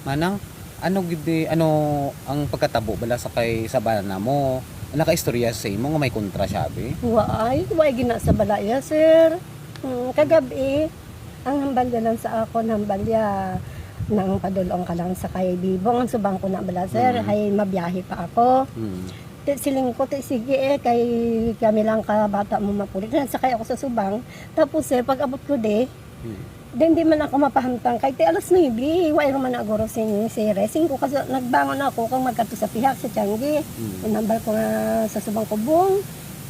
Manang, ano ang pagkatabo bala sa kay sa bana mo? Nakaistorya sa imo nga may kontra siya be? Way gina sa balaya, sir. Kagabi, ang hambalya lang sa ako, hambalya nang padulong ka lang sa kay Bibong. Ang subang ko na bala, sir, hay mabiyahe pa ako. Siling ko, sige kay kami lang ka bata mo mapulit. Sakay ako sa subang. Tapos, sir, pag abot ko di man ako mapahamtang kay alas 9, way man aguro si Resing ko kasi nagbangon ako kung magkato sa pihak sa Tianggi. Inambal ko nga sa subang kubong.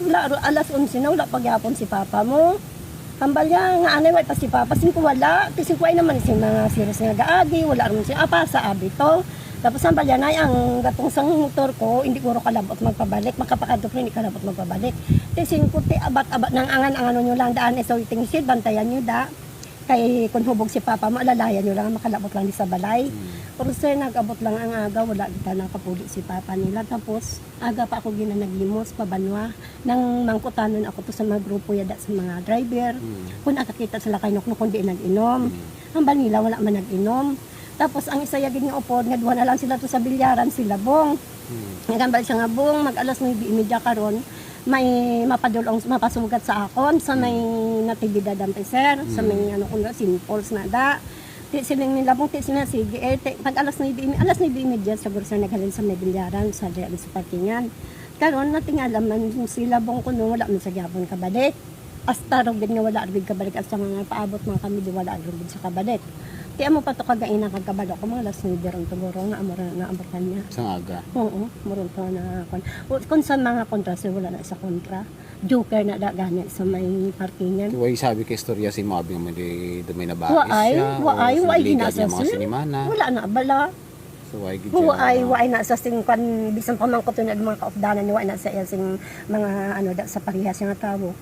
Wala, alas 11 na, wala pagyapon si papa mo. Hambal niya nga anay, wala pa si papa. Singko wala. Singko ay naman si mga serious nga gaagi. Wala naman siya. Apa sa abi to. Tapos hambal niya na ang gatong sang motor ko, hindi ko kalabot magpabalik. Makapakadto ko, hindi kalabot magpabalik. Singko abat-abat ng angan-angan nyo lang daan. So iting sid, bantayan nyo da. Kay kung hubog si papa mo, alalayan nyo lang, makalabot lang di sa balay. Pero sir, nag-abot lang ang aga, wala kita nakapuli si papa nila. Tapos, aga pa ako ginanagimos, pabanwa. Nang mangkutanon ako to sa mga grupo yada sa mga driver. Kung nakakita sila kay Nokno, kundi nag-inom. Ang nila, wala man nag-inom. Tapos, ang isa yagin nga upod, nga duwa na lang sila to sa bilyaran, sila bong. Nagambal siya nga bong, mag-alas 9:30 karon may mapasugat sa akon sa may natibida dampeser sa may ano kuno simpols na da siling nila pong sila sige pag alas 9 diyan siguro sa naghalin sa may bilyaran sa diyan sa parkingan karon natingala man sila bong kuno wala man sa gyapon kabalik hasta rugid nga wala rugid kabalik at sa mga paabot mga kami di wala rugid sa kabalik. Kaya mo pa to kagaina kagkabalo ko mga last nider ang tuguro nga amor na amor kanya. Sang aga. Oo, moron to na kon sa mga kontra sir wala na sa kontra. Joker na da gani sa may parkingan. Way sabi kay istorya si Mabi nga may dumay na bais siya. Waay ginasa mga sir. sinimana. Wala na bala. So way gid Waay na sa sing kan bisan pa man ko to na mga kaofdanan ni waay na sa sing mga ano da sa parehas nga tawo.